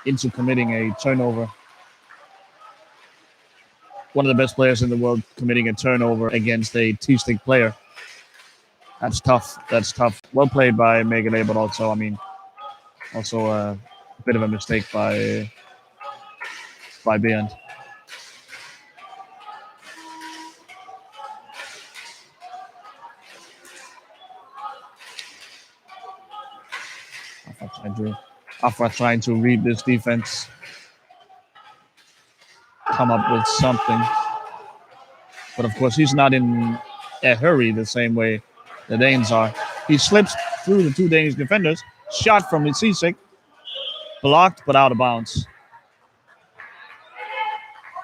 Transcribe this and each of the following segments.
into committing a turnover. One of the best players in the world committing a turnover against a T-stick player. That's tough. That's tough. Well played by Megale, but also, I mean, also a bit of a mistake by Beyond. Afra trying to read this defense, come up with something. But of course, he's not in a hurry the same way the Danes are. He slips through the two Danish defenders. Shot from Sisek. Blocked, but out of bounds.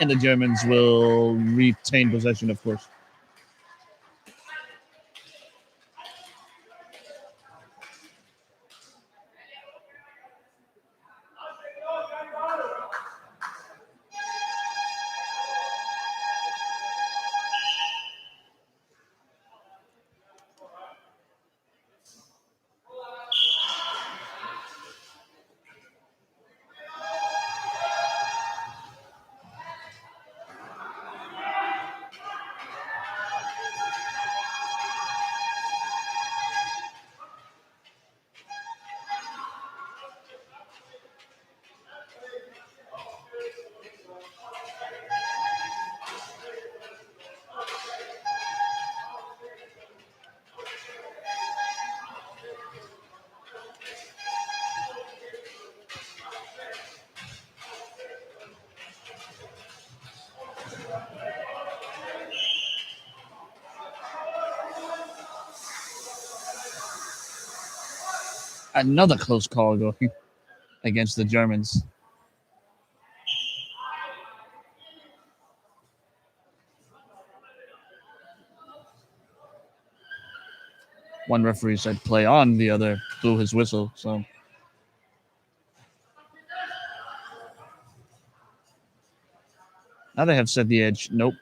And the Germans will retain possession, of course. Another close call going against the Germans. One referee said play on, the other blew his whistle. So now they have set the edge. Nope.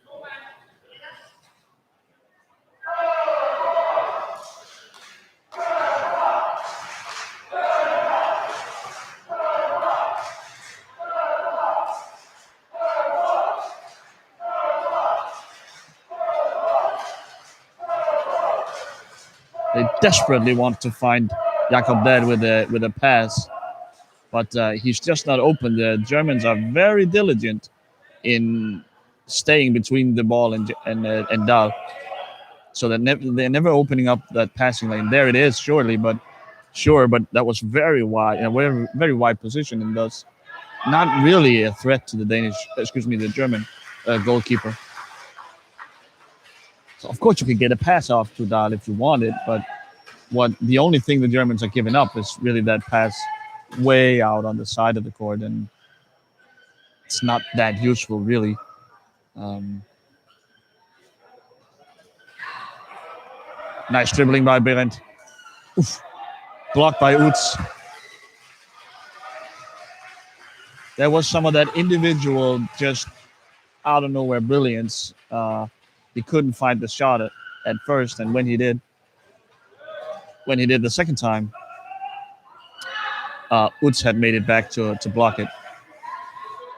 They desperately want to find Jakob Dahl with a pass, but he's just not open. The Germans are very diligent in staying between the ball and Dahl, so that they're never opening up that passing lane. There it is, but that was very wide, a very very wide position, and thus not really a threat to the German goalkeeper. So of course you could get a pass off to Dahl if you wanted, but the only thing the Germans are giving up is really that pass way out on the side of the court, and it's not that useful really. Nice dribbling by Berendt. Oof. Blocked by Utz. There was some of that individual just out of nowhere brilliance. He couldn't find the shot at first, and when he did the second time, Utz had made it back to block it.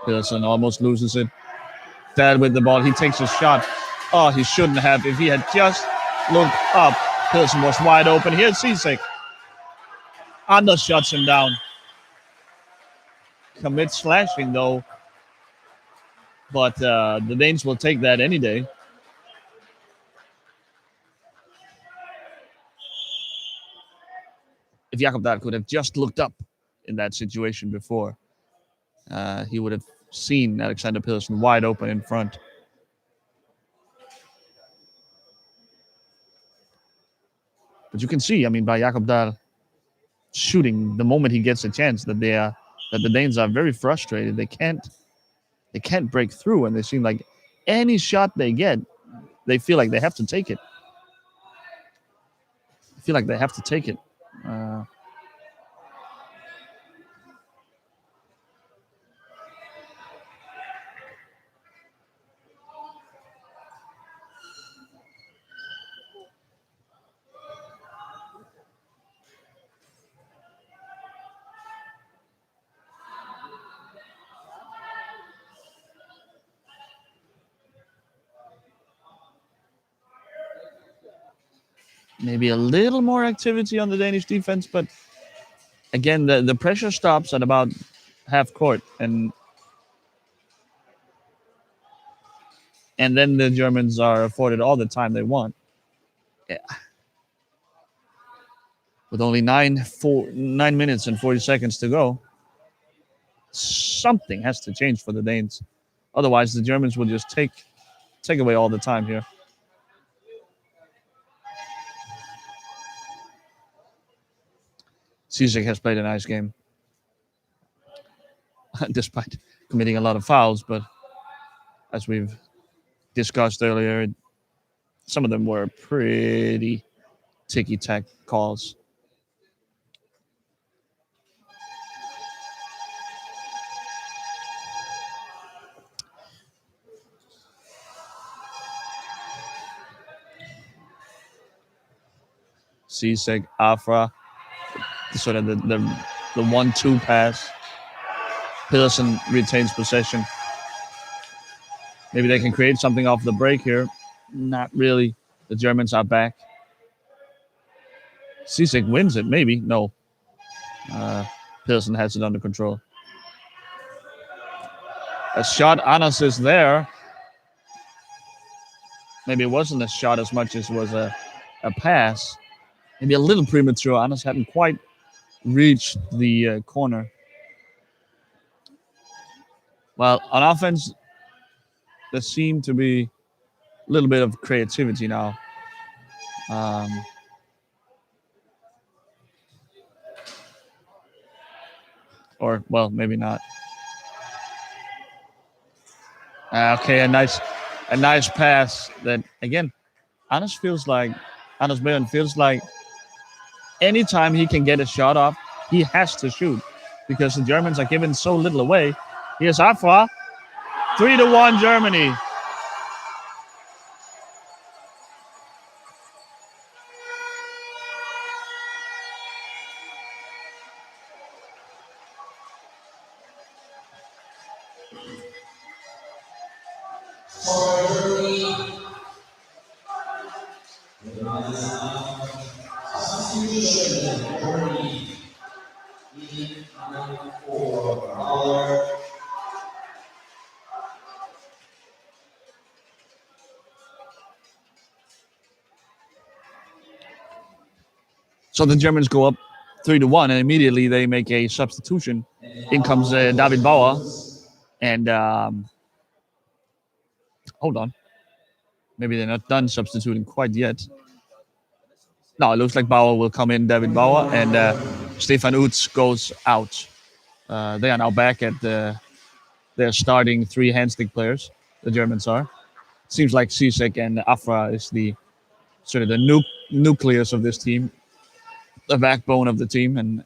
Pearson almost loses it. Dad with the ball, he takes a shot. Oh, he shouldn't have. If he had just looked up, Pearson was wide open. Here's Sisek. Undershots him down. Commits slashing though, but the Danes will take that any day. If Jakob Dahl could have just looked up in that situation before, he would have seen Alexander Pearson wide open in front. But you can see, I mean, by Jakob Dahl shooting the moment he gets a chance, that the Danes are very frustrated. They can't break through, and they seem like any shot they get, they feel like they have to take it. maybe a little more activity on the Danish defense, but again, the pressure stops at about half court, and then the Germans are afforded all the time they want. Yeah. With only 9 minutes and 40 seconds to go, something has to change for the Danes. Otherwise, the Germans will just take away all the time here. Cizek has played a nice game, despite committing a lot of fouls. But as we've discussed earlier, some of them were pretty ticky-tack calls. Cizek, Afra, sort of the 1-2 pass. Pedersen retains possession. Maybe they can create something off the break here. Not really. The Germans are back. Cizek wins it, maybe. No. Pedersen has it under control. A shot, Anders is there. Maybe it wasn't a shot as much as it was a pass. Maybe a little premature. Anders hadn't quite reached the corner. Well, on offense, there seemed to be a little bit of creativity now. Or, well, maybe not. Okay, a nice pass that, again, Anders Bjørn feels like anytime he can get a shot off, he has to shoot because the Germans are giving so little away. Here's Afra. 3-1 Germany. So the Germans go up 3-1, and immediately they make a substitution. In comes David Bauer, and hold on, maybe they're not done substituting quite yet. No, it looks like Bauer will come in, David Bauer, and Stefan Utz goes out. They are now back at their starting 3 handstick players. The Germans are. Seems like Cizek and Afra is the sort of the nucleus of this team, the backbone of the team, and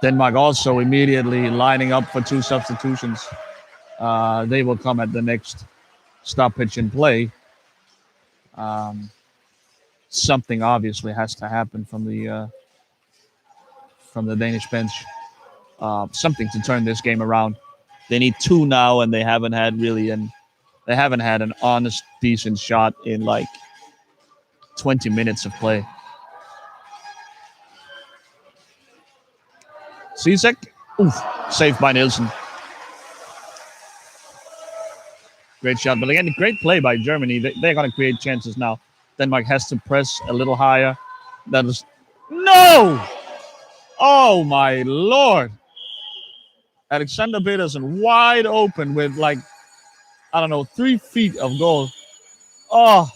Denmark also immediately lining up for 2 substitutions. They will come at the next stoppage in play. Something obviously has to happen from the Danish bench. Something to turn this game around. They need 2 now, and they haven't had an honest, decent shot in like 20 minutes of play. Cizek, saved by Nielsen. Great shot, but again, great play by Germany. They're going to create chances now. Denmark has to press a little higher. That is no! Oh my Lord! Alexander Pedersen wide open with 3 feet of goal. Oh,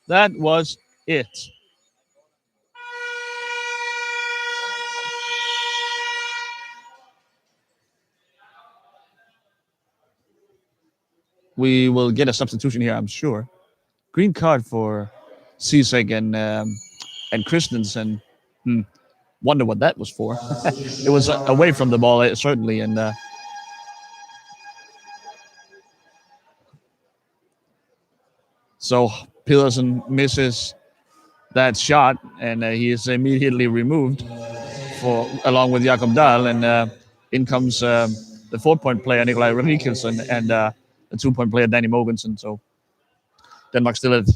that was it. We will get a substitution here, I'm sure. Green card for Cizek and Christensen. Wonder what that was for. It was away from the ball, certainly, and so Pedersen misses that shot, and he is immediately removed along with Jakob Dahl, and In comes the 4-point player Nikolai Rikelsen and the 2-point player Danny Mogensen. So Denmark still at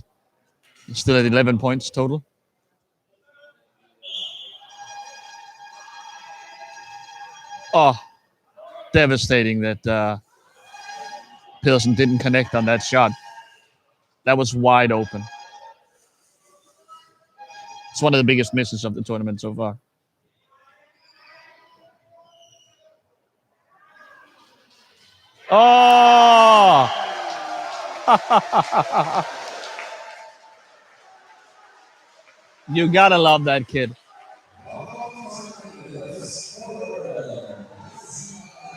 11 points total. Oh, devastating that Pearson didn't connect on that shot. That was wide open. It's one of the biggest misses of the tournament so far. Oh! You gotta love that kid.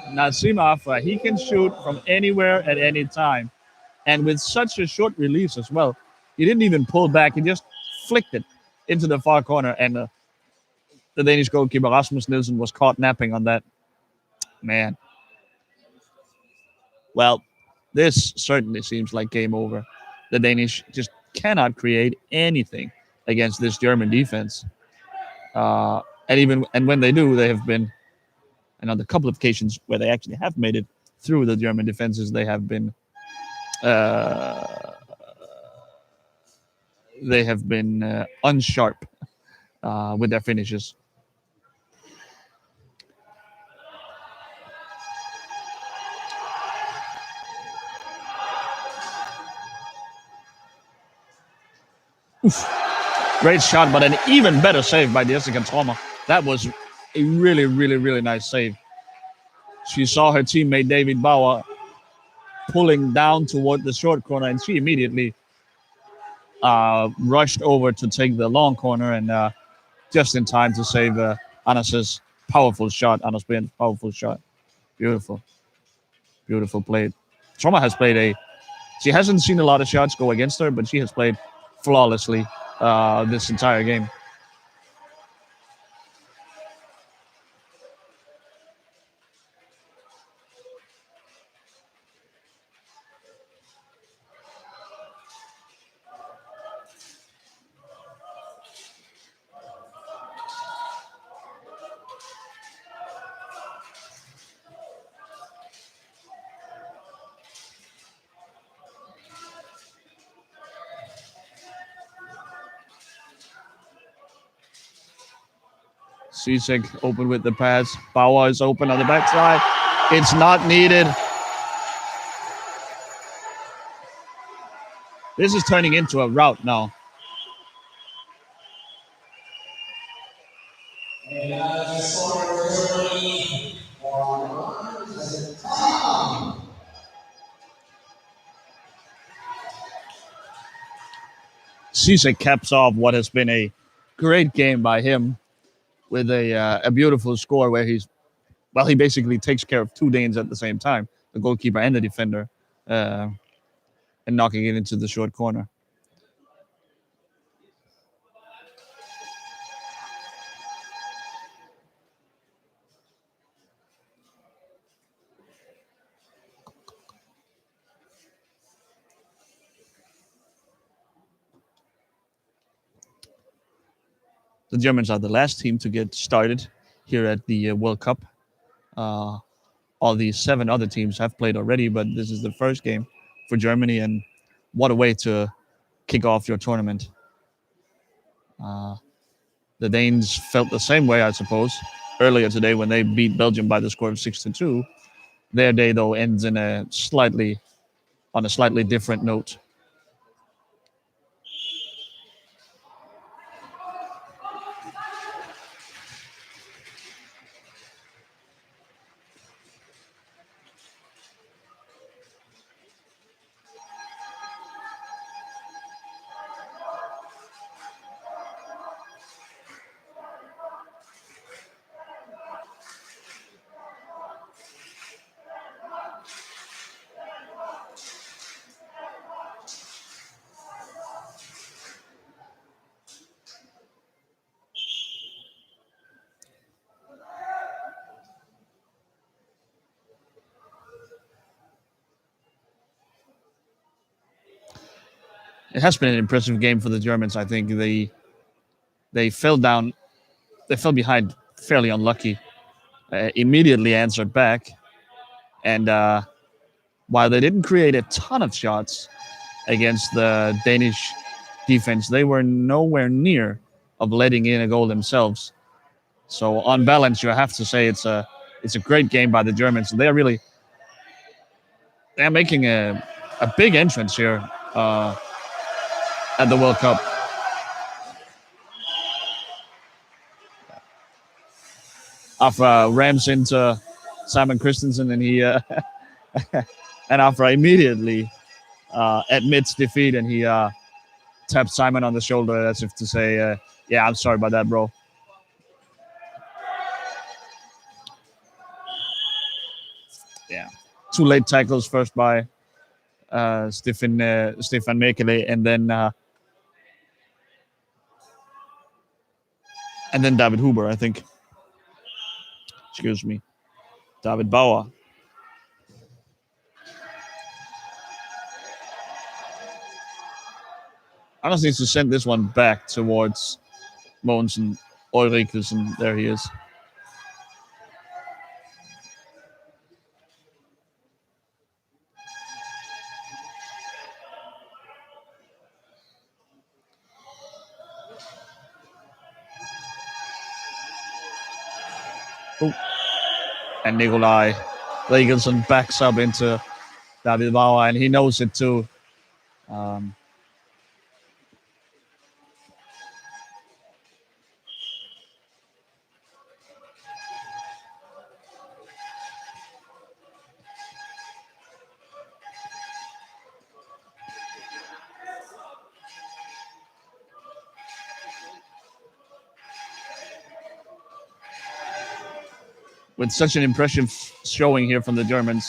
Nazimov, he can shoot from anywhere at any time. And with such a short release as well, he didn't even pull back. He just flicked it into the far corner. And the Danish goalkeeper, Rasmus Nielsen, was caught napping on that. Man. Well, this certainly seems like game over. The Danish just cannot create anything against this German defense. And when they do, they have been, and on the couple of occasions where they actually have made it through the German defenses, they have been uh, unsharp with their finishes. Oof. Great shot, but an even better save by Jessica Trommer. That was a really, really, really nice save. She saw her teammate David Bauer pulling down toward the short corner, and she immediately rushed over to take the long corner, and just in time to save Anders' powerful shot. Anders Bendt's powerful shot. Beautiful, beautiful play. Trommer has played she hasn't seen a lot of shots go against her, but she has played flawlessly this entire game. Sisek open with the pass. Bauer is open on the backside. It's not needed. This is turning into a rout now. Sisek caps off what has been a great game by him with a beautiful score where he basically takes care of two Danes at the same time, the goalkeeper and the defender, and knocking it into the short corner. The Germans are the last team to get started here at the World Cup. All the 7 other teams have played already, but this is the first game for Germany, and what a way to kick off your tournament. The Danes felt the same way, I suppose, earlier today when they beat Belgium by the score of 6-2. Their day, though, ends on a slightly different note. It has been an impressive game for the Germans. I think they fell behind fairly unlucky. immediately answered back. And while they didn't create a ton of shots against the Danish defense, they were nowhere near of letting in a goal themselves. So on balance, you have to say it's a great game by the Germans. They're making a big entrance here at the World Cup. Afra rams into Simon Christensen, and he and Afra immediately admits defeat, and he taps Simon on the shoulder as if to say, "Yeah, I'm sorry about that, bro." Yeah, two late tackles first by Stefan Mekele, and then David Huber, I think. Excuse me, David Bauer. I just need to send this one back towards Mogensen, Ulrikelsen. There he is. Oh. And Nikolai Regelson backs up into David Bauer, and he knows it too. Um, with such an impressive showing here from the Germans,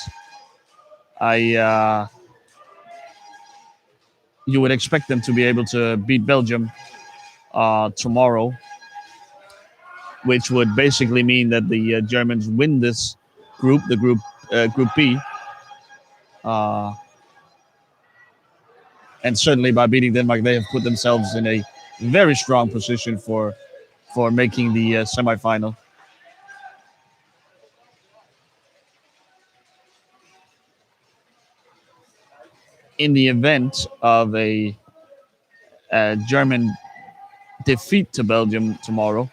you would expect them to be able to beat Belgium tomorrow, which would basically mean that the Germans win this group, the Group B, and certainly by beating Denmark, they have put themselves in a very strong position for making the semifinal. In the event of a German defeat to Belgium tomorrow,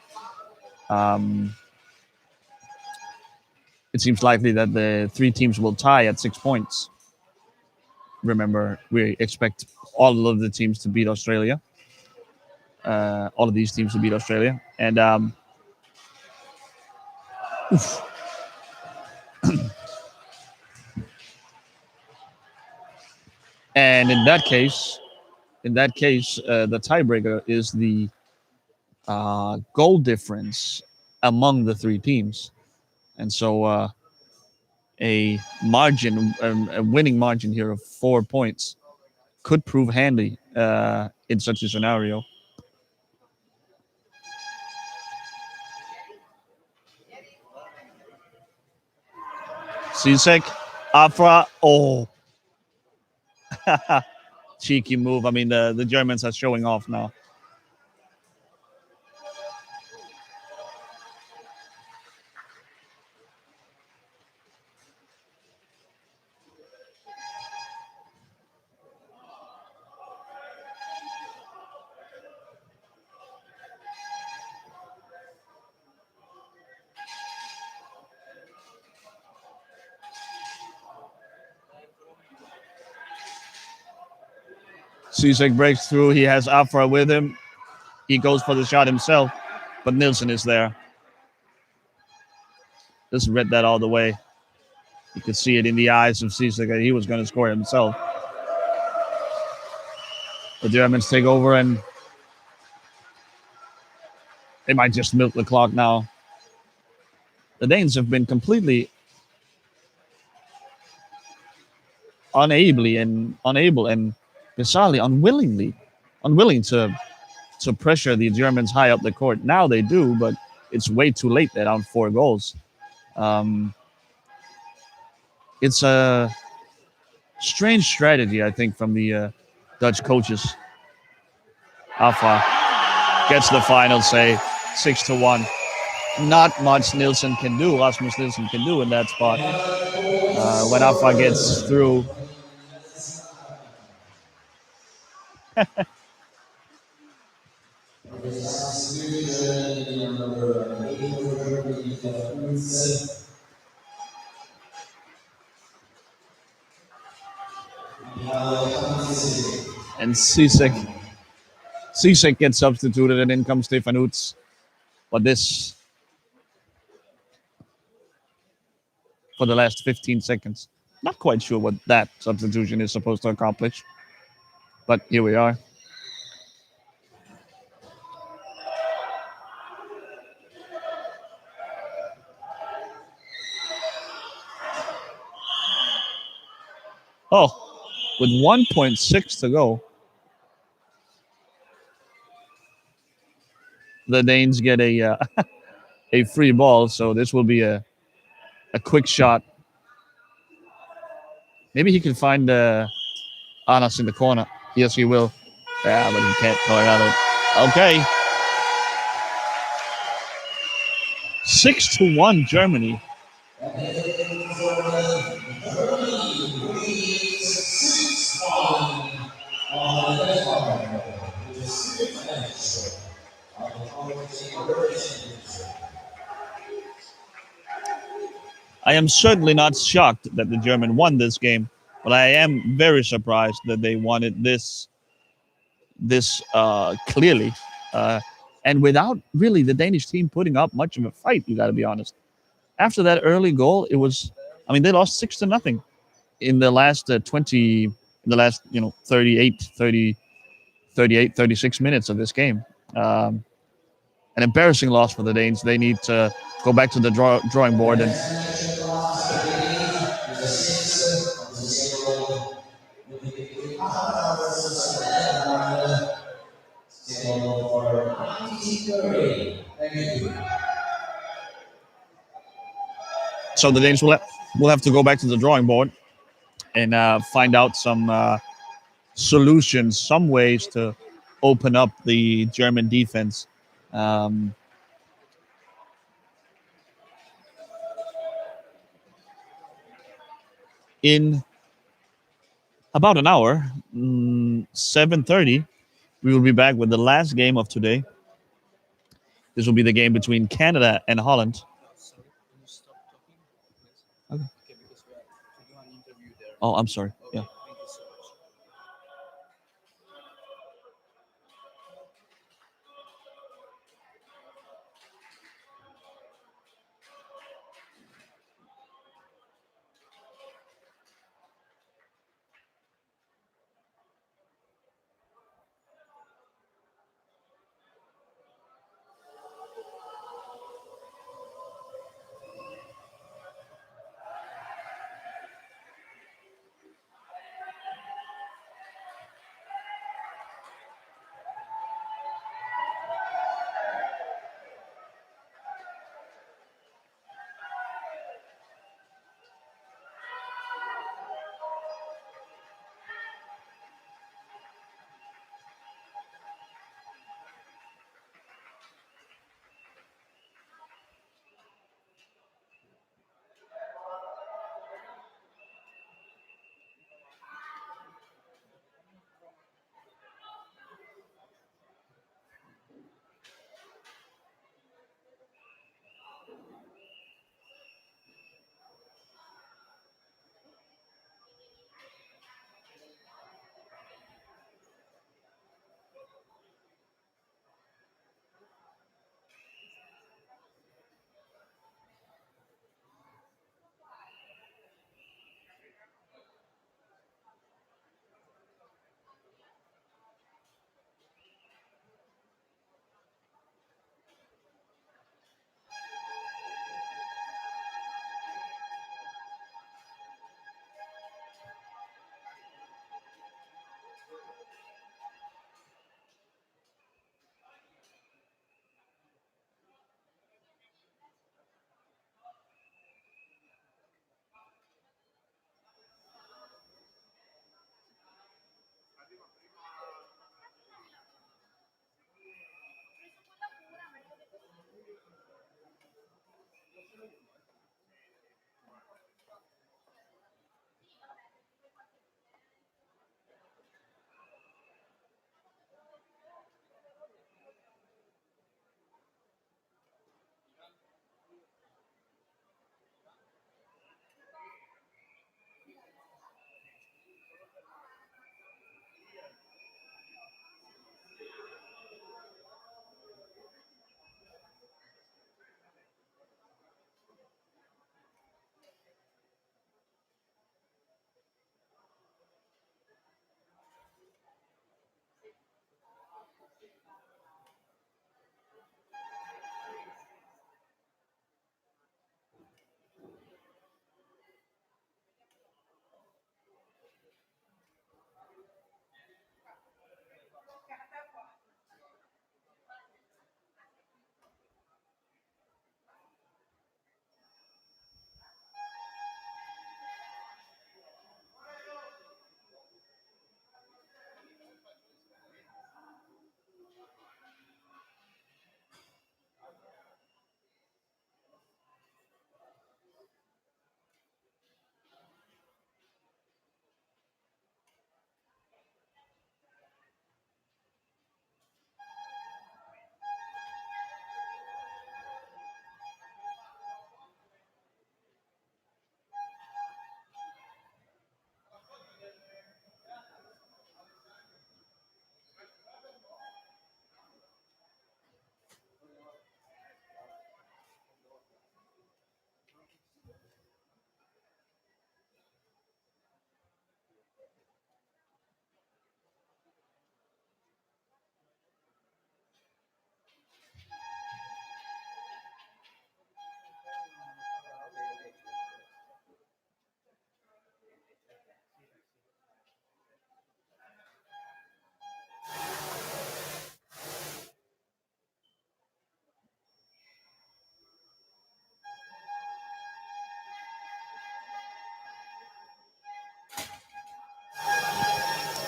it seems likely that the three teams will tie at 6 points. Remember, we expect all of the teams to beat Australia. All of these teams to beat Australia. And and in that case, the tiebreaker is the goal difference among the three teams. And so a winning margin here of 4 points could prove handy in such a scenario. Sisek, Afra, oh. Cheeky move. I mean, the Germans are showing off now. Sisek breaks through. He has Afra with him. He goes for the shot himself, but Nielsen is there. Just read that all the way. You could see it in the eyes of Sisek that he was going to score himself. The Germans take over, and they might just milk the clock now. The Danes have been completely unable and bizarrely unwilling to pressure the Germans high up the court. Now they do, but it's way too late. They're down 4 goals. It's a strange strategy, I think, from the Dutch coaches. Alpha gets the final say, 6-1. not much Nielsen can do, Rasmus Nielsen can do in that spot. When Alpha gets through, and Cisic gets substituted, and in comes Stefan Utz. But this for the last 15 seconds. Not quite sure what that substitution is supposed to accomplish, but here we are. Oh, with 1.6 to go, the Danes get a free ball, so this will be a quick shot. Maybe he can find Anas in the corner. Yes, he will. Yeah, but he can't color out of it. Okay. 6-1 Germany. I am certainly not shocked that the German won this game, but I am very surprised that they won it this clearly, uh, and without really the Danish team putting up much of a fight. You got to be honest. After that early goal, it was. I mean, they lost 6-0 in the last 20, in the last 36 minutes of this game. Um, an embarrassing loss for the Danes. They need to go back to the drawing board and so the Danes will have to go back to the drawing board and find out some solutions, some ways to open up the German defense. Um, in about an hour, 7:30, we will be back with the last game of today. This will be the game between Canada and Holland. Okay. Oh, I'm sorry. Yeah.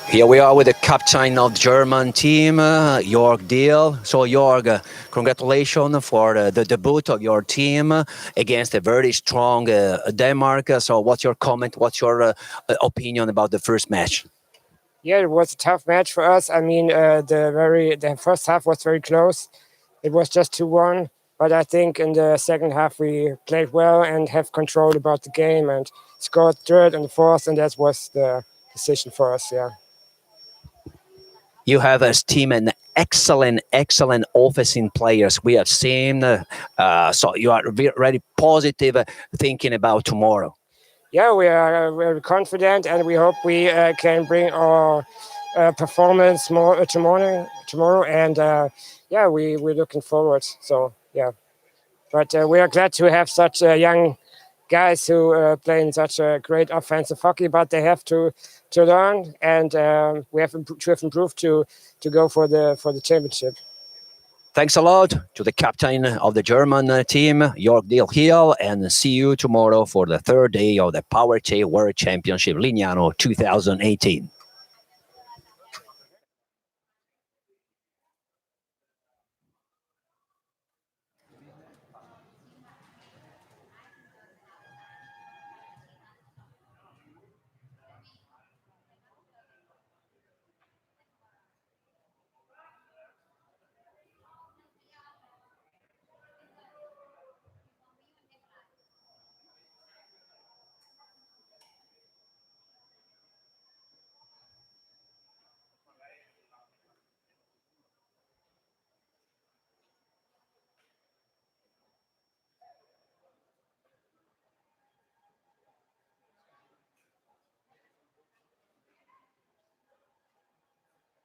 Here we are with the captain of the German team, Jörg Deal. So, Jörg, congratulations for the debut of your team against a very strong Denmark. So, what's your comment? What's your opinion about the first match? Yeah, it was a tough match for us. I mean, the first half was very close. It was just 2-1. But I think in the second half we played well and have control about the game and scored third and fourth, and that was the decision for us. Yeah. You have as team an excellent offensive players we have seen. So you are very positive thinking about tomorrow. Yeah, we are very confident, and we hope we can bring our performance more tomorrow. And yeah, we're looking forward. So yeah, but we are glad to have such young guys who play in such a great offensive hockey. But they have to learn, and we have to have improved to go for the championship. Thanks a lot to the captain of the German team, Jörg Deal Hill, and see you tomorrow for the third day of the Powerchair World Championship Lignano 2018.